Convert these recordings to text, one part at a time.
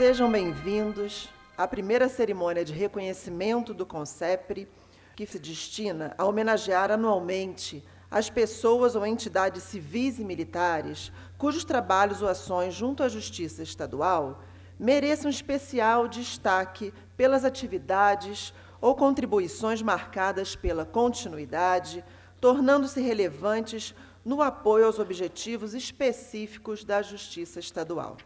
Sejam bem-vindos à primeira cerimônia de reconhecimento do CONCEPRE, que se destina a homenagear anualmente as pessoas ou entidades civis e militares cujos trabalhos ou ações junto à Justiça Estadual mereçam especial destaque pelas atividades ou contribuições marcadas pela continuidade, tornando-se relevantes no apoio aos objetivos específicos da Justiça Estadual.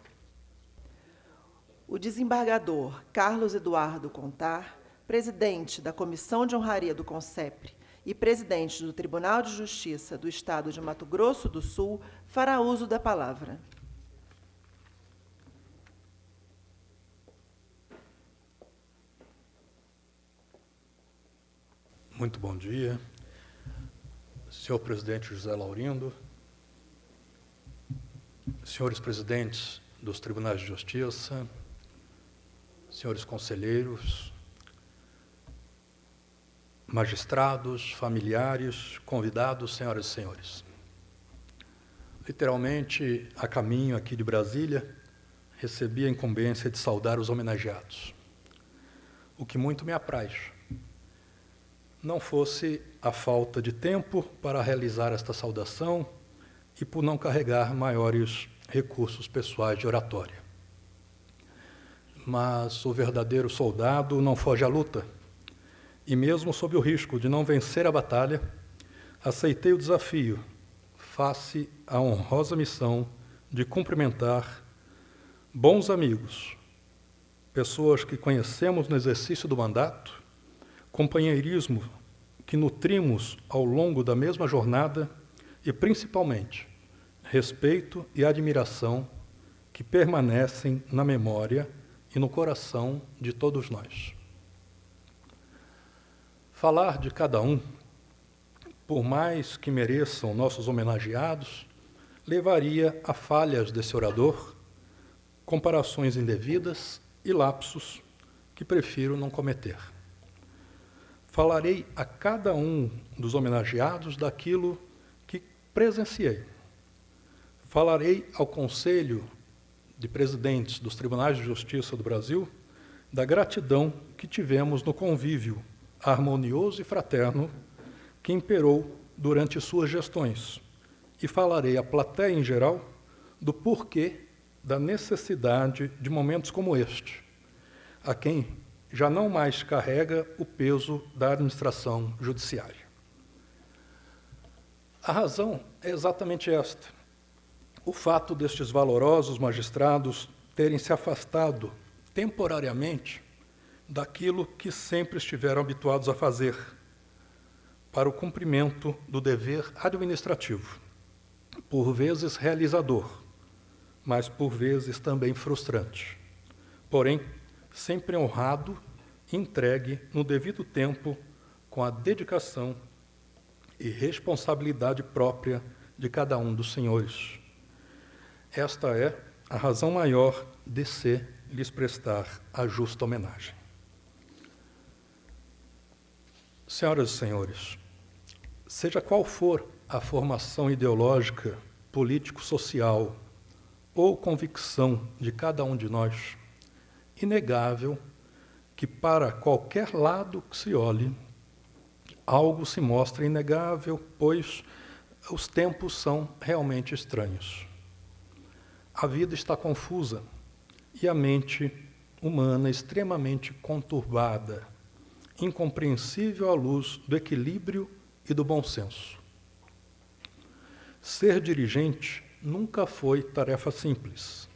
O desembargador Carlos Eduardo Contar, presidente da Comissão de Honraria do CONCEPRE e presidente do Tribunal de Justiça do Estado de Mato Grosso do Sul, fará uso da palavra. Muito bom dia, senhor presidente José Laurindo, senhores presidentes dos Tribunais de Justiça, senhores conselheiros, magistrados, familiares, convidados, senhoras e senhores. Literalmente, a caminho aqui de Brasília, recebi a incumbência de saudar os homenageados, o que muito me apraz. Não fosse a falta de tempo para realizar esta saudação e por não carregar maiores recursos pessoais de oratória. Mas o verdadeiro soldado não foge à luta, e mesmo sob o risco de não vencer a batalha, aceitei o desafio, face à honrosa missão de cumprimentar bons amigos, pessoas que conhecemos no exercício do mandato, companheirismo que nutrimos ao longo da mesma jornada e, principalmente, respeito e admiração que permanecem na memória e no coração de todos nós. Falar de cada um, por mais que mereçam nossos homenageados, levaria a falhas desse orador, comparações indevidas e lapsos que prefiro não cometer. Falarei a cada um dos homenageados daquilo que presenciei. Falarei ao Conselho de Presidentes dos Tribunais de Justiça do Brasil da gratidão que tivemos no convívio harmonioso e fraterno que imperou durante suas gestões. E falarei à plateia em geral do porquê da necessidade de momentos como este, a quem já não mais carrega o peso da administração judiciária. A razão é exatamente esta. O fato destes valorosos magistrados terem se afastado temporariamente daquilo que sempre estiveram habituados a fazer para o cumprimento do dever administrativo, por vezes realizador, mas por vezes também frustrante. Porém, sempre honrado e entregue no devido tempo com a dedicação e responsabilidade própria de cada um dos senhores. Esta é a razão maior de se lhes prestar a justa homenagem. Senhoras e senhores, seja qual for a formação ideológica, político-social ou convicção de cada um de nós, inegável que para qualquer lado que se olhe, algo se mostra inegável, pois os tempos são realmente estranhos. A vida está confusa e a mente humana extremamente conturbada, incompreensível à luz do equilíbrio e do bom senso. Ser dirigente nunca foi tarefa simples.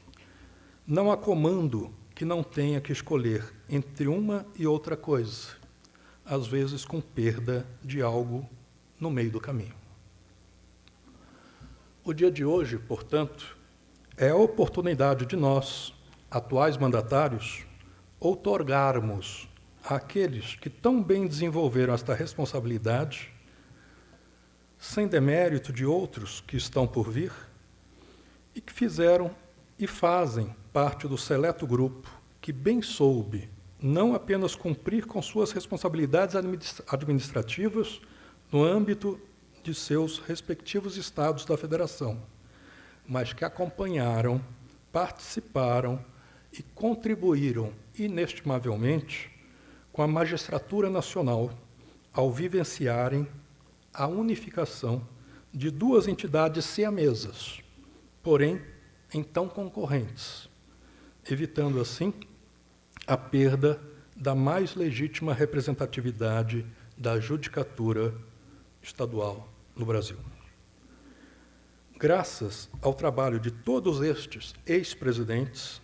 Não há comando que não tenha que escolher entre uma e outra coisa, às vezes com perda de algo no meio do caminho. O dia de hoje, portanto, é a oportunidade de nós, atuais mandatários, outorgarmos àqueles que tão bem desenvolveram esta responsabilidade, sem demérito de outros que estão por vir, e que fizeram e fazem parte do seleto grupo que bem soube não apenas cumprir com suas responsabilidades administrativas no âmbito de seus respectivos estados da federação, mas que acompanharam, participaram e contribuíram inestimavelmente com a magistratura nacional ao vivenciarem a unificação de duas entidades siamesas, porém então concorrentes, evitando assim a perda da mais legítima representatividade da judicatura estadual no Brasil. Graças ao trabalho de todos estes ex-presidentes,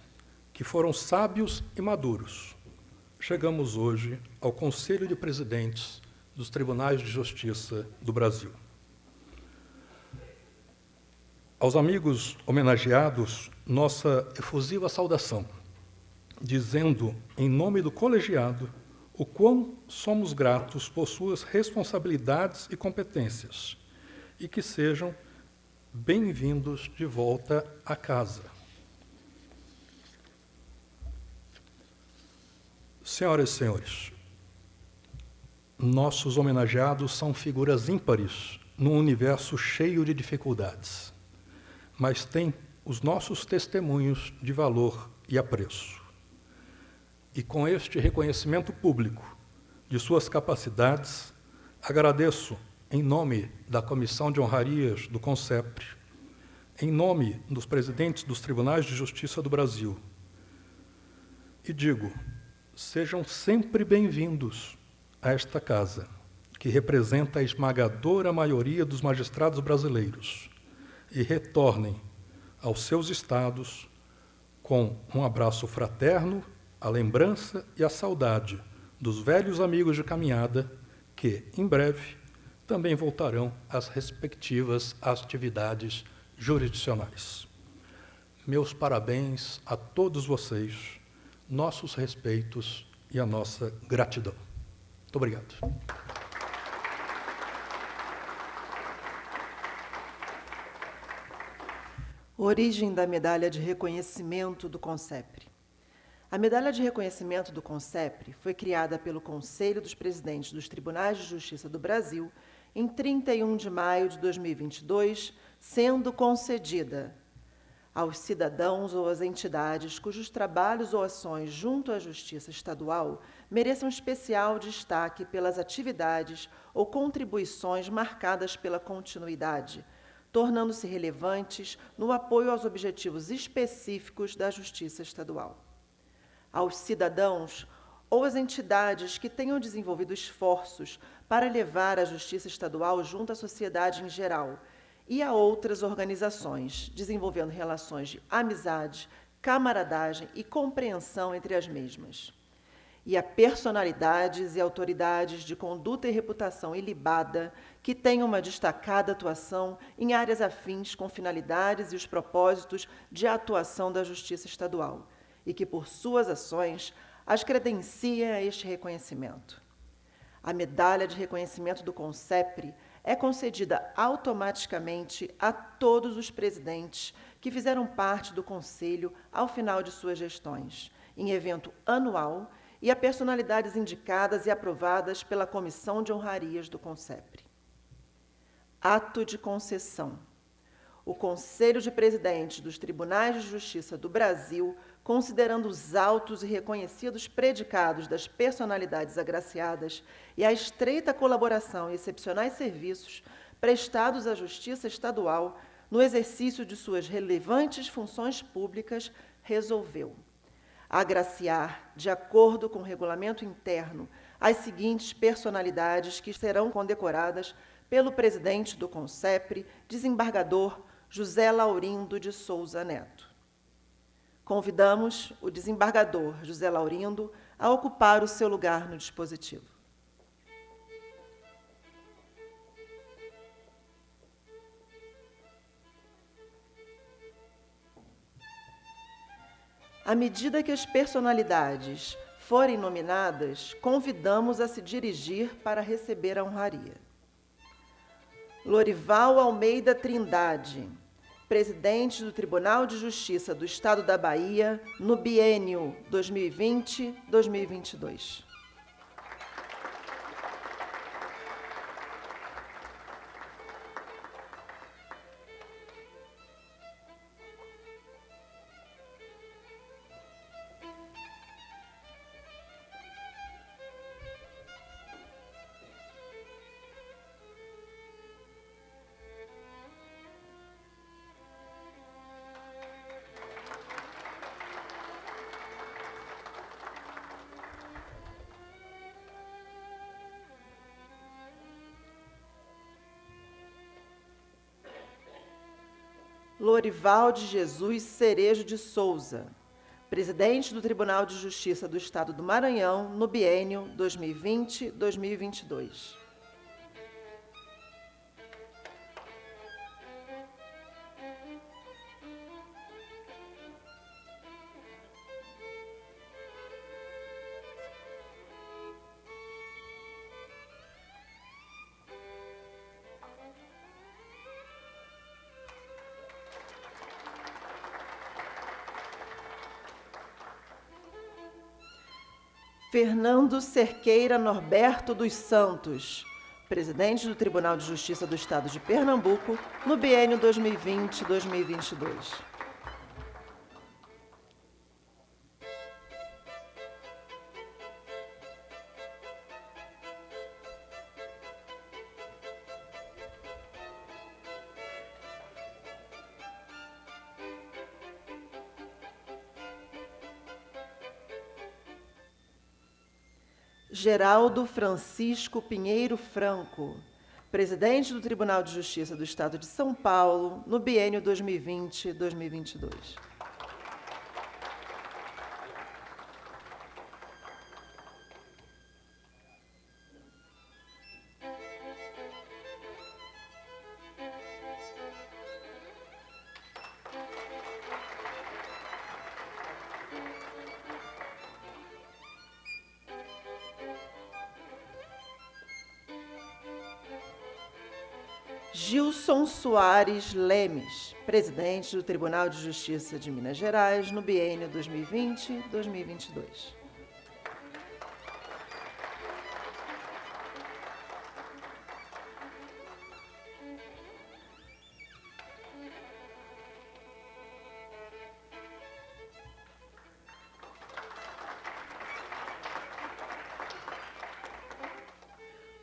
que foram sábios e maduros, chegamos hoje ao Conselho de Presidentes dos Tribunais de Justiça do Brasil. Aos amigos homenageados, nossa efusiva saudação, dizendo, em nome do colegiado, o quão somos gratos por suas responsabilidades e competências, e que sejam bem-vindos de volta à casa. Senhoras e senhores, nossos homenageados são figuras ímpares num universo cheio de dificuldades, mas têm os nossos testemunhos de valor e apreço. E com este reconhecimento público de suas capacidades, agradeço, em nome da Comissão de Honrarias do CONCEPRE, em nome dos presidentes dos Tribunais de Justiça do Brasil, e digo, sejam sempre bem-vindos a esta casa, que representa a esmagadora maioria dos magistrados brasileiros, e retornem aos seus estados com um abraço fraterno, a lembrança e a saudade dos velhos amigos de caminhada que, em breve, também voltarão às respectivas atividades jurisdicionais. Meus parabéns a todos vocês, nossos respeitos e a nossa gratidão. Muito obrigado. Origem da Medalha de Reconhecimento do CONCEPRE. A Medalha de Reconhecimento do CONCEPRE foi criada pelo Conselho dos Presidentes dos Tribunais de Justiça do Brasil em 31 de maio de 2022, sendo concedida aos cidadãos ou às entidades cujos trabalhos ou ações junto à Justiça Estadual mereçam especial destaque pelas atividades ou contribuições marcadas pela continuidade, tornando-se relevantes no apoio aos objetivos específicos da Justiça Estadual. Aos cidadãos ou às entidades que tenham desenvolvido esforços para levar a Justiça Estadual junto à sociedade em geral e a outras organizações, desenvolvendo relações de amizade, camaradagem e compreensão entre as mesmas. E a personalidades e autoridades de conduta e reputação ilibada que tenham uma destacada atuação em áreas afins com finalidades e os propósitos de atuação da Justiça Estadual, e que, por suas ações, as credencia a este reconhecimento. A Medalha de Reconhecimento do CONCEPRE é concedida automaticamente a todos os presidentes que fizeram parte do Conselho ao final de suas gestões, em evento anual, e a personalidades indicadas e aprovadas pela Comissão de Honrarias do CONCEPRE. Ato de concessão. O Conselho de Presidentes dos Tribunais de Justiça do Brasil, considerando os altos e reconhecidos predicados das personalidades agraciadas e a estreita colaboração e excepcionais serviços prestados à Justiça Estadual no exercício de suas relevantes funções públicas, resolveu agraciar, de acordo com o regulamento interno, as seguintes personalidades que serão condecoradas pelo presidente do CONCEPRE, desembargador José Laurindo de Souza Neto. Convidamos o desembargador José Laurindo a ocupar o seu lugar no dispositivo. À medida que as personalidades forem nominadas, convidamos a se dirigir para receber a honraria. Lorival Almeida Trindade, presidente do Tribunal de Justiça do Estado da Bahia, no biênio 2020-2022. Lorival de Jesus Cerejo de Souza, presidente do Tribunal de Justiça do Estado do Maranhão, no biênio 2020-2022. Fernando Cerqueira Norberto dos Santos, presidente do Tribunal de Justiça do Estado de Pernambuco, no biênio 2020-2022. Geraldo Francisco Pinheiro Franco, presidente do Tribunal de Justiça do Estado de São Paulo, no biênio 2020-2022. Gilson Soares Lemes, presidente do Tribunal de Justiça de Minas Gerais, no biênio 2020-2022.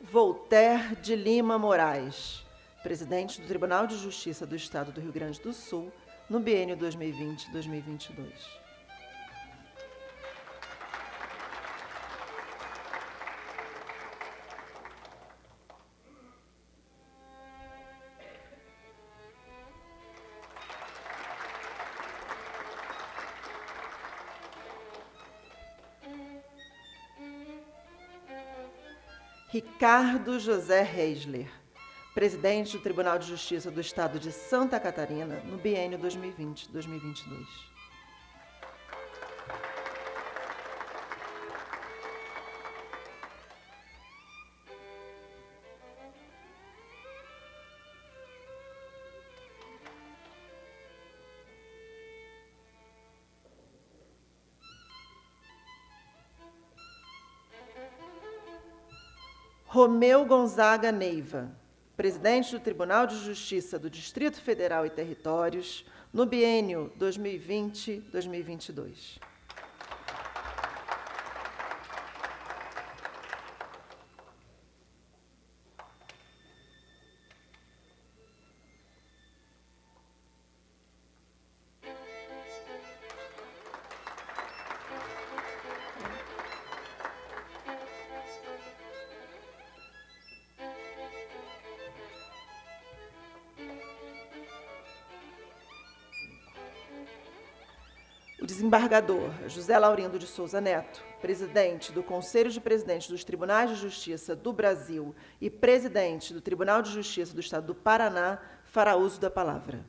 Voltaire de Lima Moraes, presidente do Tribunal de Justiça do Estado do Rio Grande do Sul, no biênio 2020-2022. Ricardo José Reisler, presidente do Tribunal de Justiça do Estado de Santa Catarina, no biênio 2020-2022. Romeu Gonzaga Neiva, presidente do Tribunal de Justiça do Distrito Federal e Territórios, no biênio 2020-2022. O desembargador José Laurindo de Souza Neto, presidente do Conselho de Presidentes dos Tribunais de Justiça do Brasil e presidente do Tribunal de Justiça do Estado do Paraná, fará uso da palavra.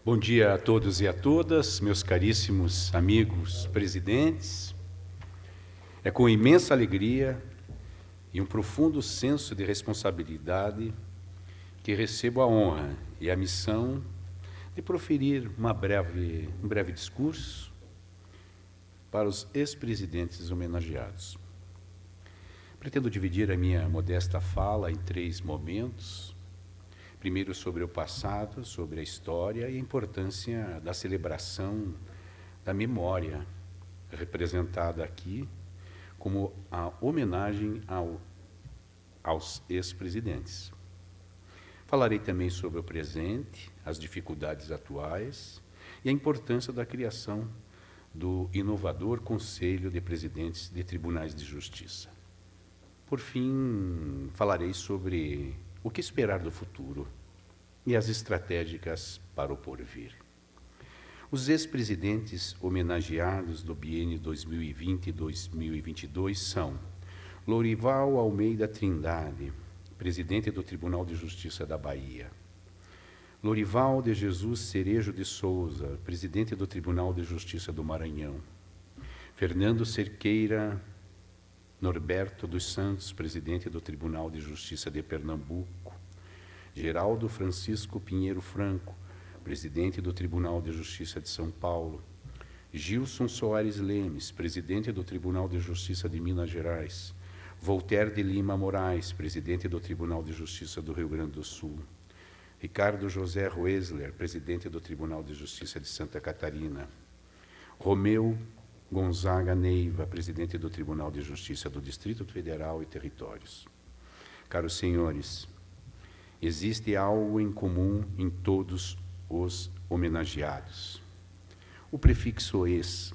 Bom dia a todos e a todas, meus caríssimos amigos presidentes. É com imensa alegria e um profundo senso de responsabilidade que recebo a honra e a missão de proferir um breve discurso para os ex-presidentes homenageados. Pretendo dividir a minha modesta fala em 3 momentos. Primeiro, sobre o passado, sobre a história e a importância da celebração da memória, representada aqui como a homenagem aos ex-presidentes. Falarei também sobre o presente, as dificuldades atuais e a importância da criação do inovador Conselho de Presidentes de Tribunais de Justiça. Por fim, falarei sobre o que esperar do futuro, e as estratégicas para o porvir. Os ex-presidentes homenageados do biênio 2020 e 2022 são Lorival Almeida Trindade, presidente do Tribunal de Justiça da Bahia; Lorival de Jesus Cerejo de Souza, presidente do Tribunal de Justiça do Maranhão; Fernando Cerqueira Norberto dos Santos, presidente do Tribunal de Justiça de Pernambuco; Geraldo Francisco Pinheiro Franco, presidente do Tribunal de Justiça de São Paulo; Gilson Soares Lemes, presidente do Tribunal de Justiça de Minas Gerais; Voltaire de Lima Moraes, presidente do Tribunal de Justiça do Rio Grande do Sul; Ricardo José Roesler, presidente do Tribunal de Justiça de Santa Catarina; Romeu Gonzaga Neiva, presidente do Tribunal de Justiça do Distrito Federal e Territórios. Caros senhores, existe algo em comum em todos os homenageados: o prefixo ex.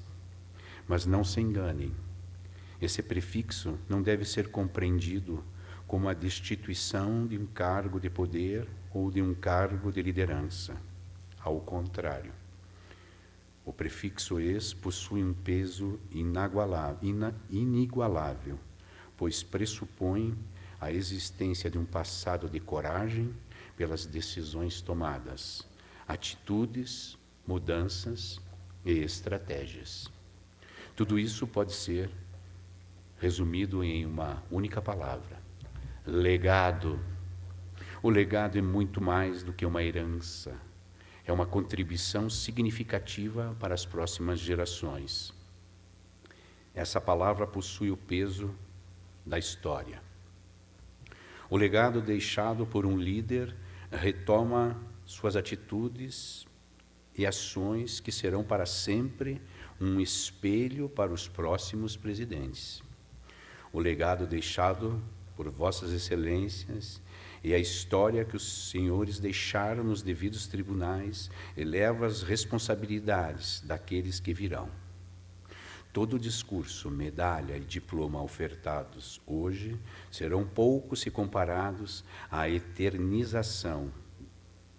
Mas não se enganem, esse prefixo não deve ser compreendido como a destituição de um cargo de poder ou de um cargo de liderança. Ao contrário, o prefixo ex possui um peso inigualável, pois pressupõe a existência de um passado de coragem pelas decisões tomadas, atitudes, mudanças e estratégias. Tudo isso pode ser resumido em uma única palavra: legado. O legado é muito mais do que uma herança. É uma contribuição significativa para as próximas gerações. Essa palavra possui o peso da história. O legado deixado por um líder retoma suas atitudes e ações que serão para sempre um espelho para os próximos presidentes. O legado deixado por vossas excelências e a história que os senhores deixaram nos devidos tribunais eleva as responsabilidades daqueles que virão. Todo discurso, medalha e diploma ofertados hoje serão pouco se comparados à eternização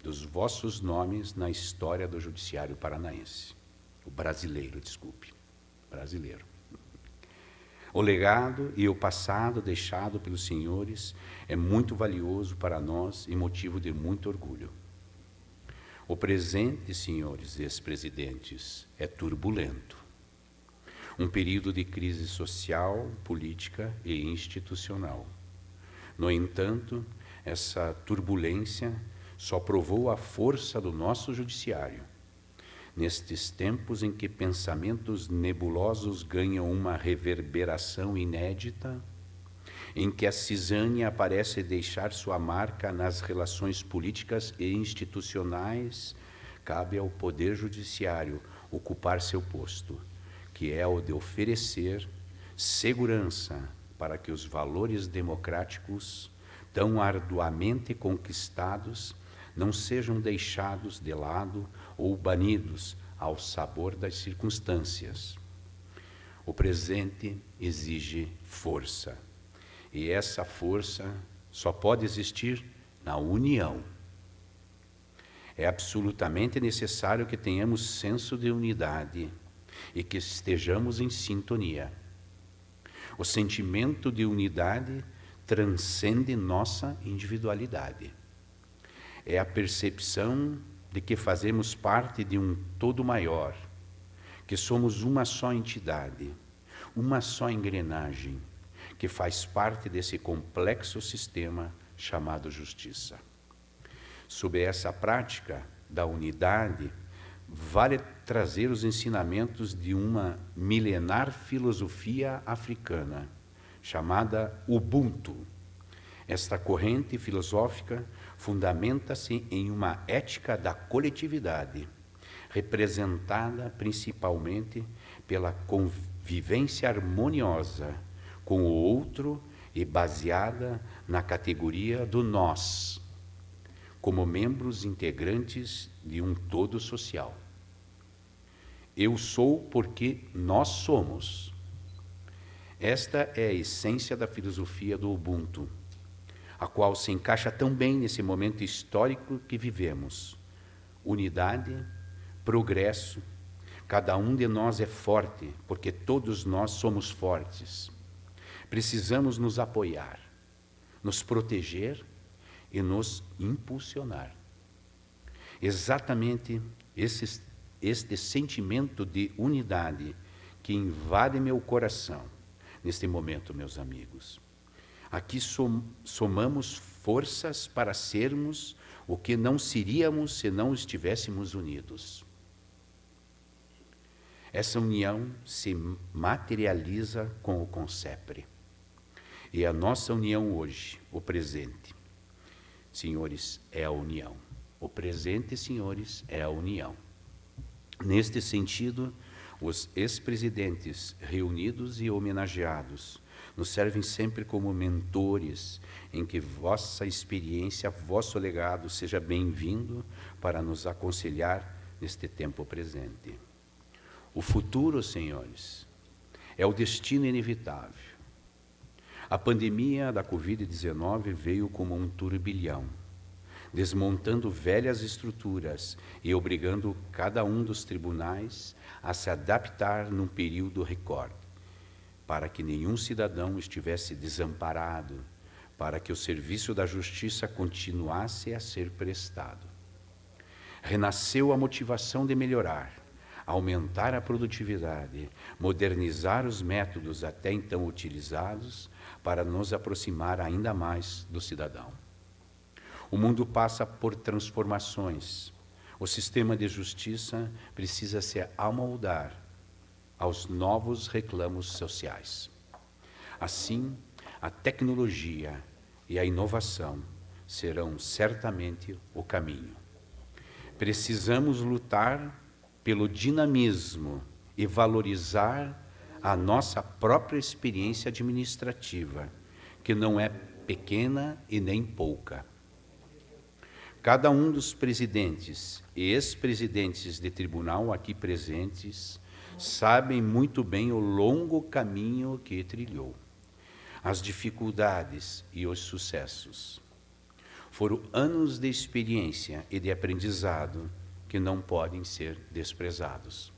dos vossos nomes na história do judiciário paranaense. Brasileiro. O legado e o passado deixado pelos senhores é muito valioso para nós e motivo de muito orgulho. O presente, senhores ex-presidentes, é turbulento. Um período de crise social, política e institucional. No entanto, essa turbulência só provou a força do nosso judiciário. Nestes tempos em que pensamentos nebulosos ganham uma reverberação inédita, em que a cisânia parece deixar sua marca nas relações políticas e institucionais, cabe ao Poder Judiciário ocupar seu posto, que é o de oferecer segurança para que os valores democráticos, tão arduamente conquistados, não sejam deixados de lado ou banidos ao sabor das circunstâncias. O presente exige força, e essa força só pode existir na união. É absolutamente necessário que tenhamos senso de unidade e que estejamos em sintonia. O sentimento de unidade transcende nossa individualidade. É a percepção de que fazemos parte de um todo maior, que somos uma só entidade, uma só engrenagem, que faz parte desse complexo sistema chamado justiça. Sob essa prática da unidade, vale trazer os ensinamentos de uma milenar filosofia africana, chamada Ubuntu. Esta corrente filosófica fundamenta-se em uma ética da coletividade, representada principalmente pela convivência harmoniosa com o outro e baseada na categoria do nós, como membros integrantes de um todo social. Eu sou porque nós somos. Esta é a essência da filosofia do Ubuntu. a qual se encaixa tão bem nesse momento histórico que vivemos. Unidade, progresso, cada um de nós é forte, porque todos nós somos fortes. Precisamos nos apoiar, nos proteger e nos impulsionar. Exatamente este sentimento de unidade que invade meu coração neste momento, meus amigos. Aqui somamos forças para sermos o que não seríamos se não estivéssemos unidos. Essa união se materializa com o CONCEPRE. E a nossa união hoje, o presente, senhores, é a união. O presente, senhores, é a união. Neste sentido, os ex-presidentes reunidos e homenageados nos servem sempre como mentores, em que vossa experiência, vosso legado seja bem-vindo para nos aconselhar neste tempo presente. O futuro, senhores, é o destino inevitável. A pandemia da Covid-19 veio como um turbilhão, desmontando velhas estruturas e obrigando cada um dos tribunais a se adaptar num período recorde, para que nenhum cidadão estivesse desamparado, para que o serviço da justiça continuasse a ser prestado. Renasceu a motivação de melhorar, aumentar a produtividade, modernizar os métodos até então utilizados para nos aproximar ainda mais do cidadão. O mundo passa por transformações. O sistema de justiça precisa se amoldar aos novos reclamos sociais. Assim, a tecnologia e a inovação serão certamente o caminho. Precisamos lutar pelo dinamismo e valorizar a nossa própria experiência administrativa, que não é pequena e nem pouca. Cada um dos presidentes e ex-presidentes de tribunal aqui presentes sabem muito bem o longo caminho que trilhou, as dificuldades e os sucessos. Foram anos de experiência e de aprendizado que não podem ser desprezados.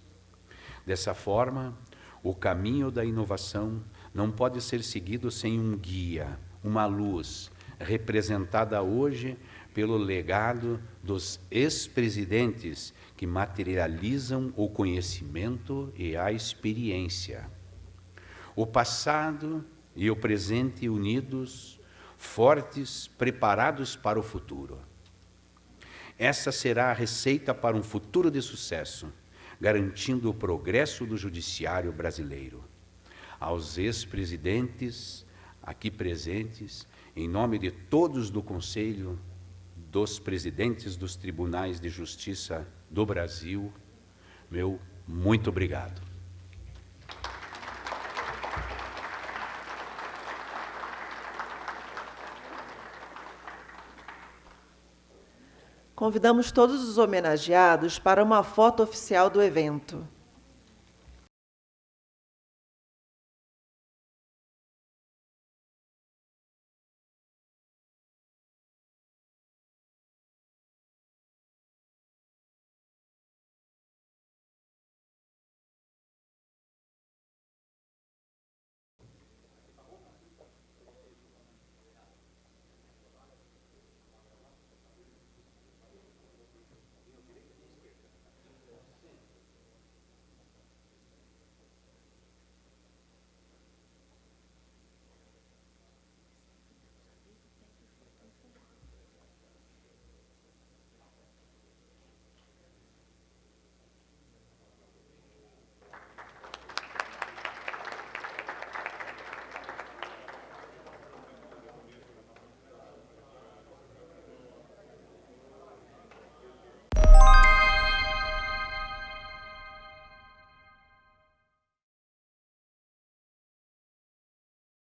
Dessa forma, o caminho da inovação não pode ser seguido sem um guia, uma luz, representada hoje pelo legado dos ex-presidentes que materializam o conhecimento e a experiência. O passado e o presente unidos, fortes, preparados para o futuro. Essa será a receita para um futuro de sucesso, garantindo o progresso do judiciário brasileiro. Aos ex-presidentes aqui presentes, em nome de todos do Conselho, dos presidentes dos tribunais de justiça do Brasil, meu muito obrigado. Convidamos todos os homenageados para uma foto oficial do evento.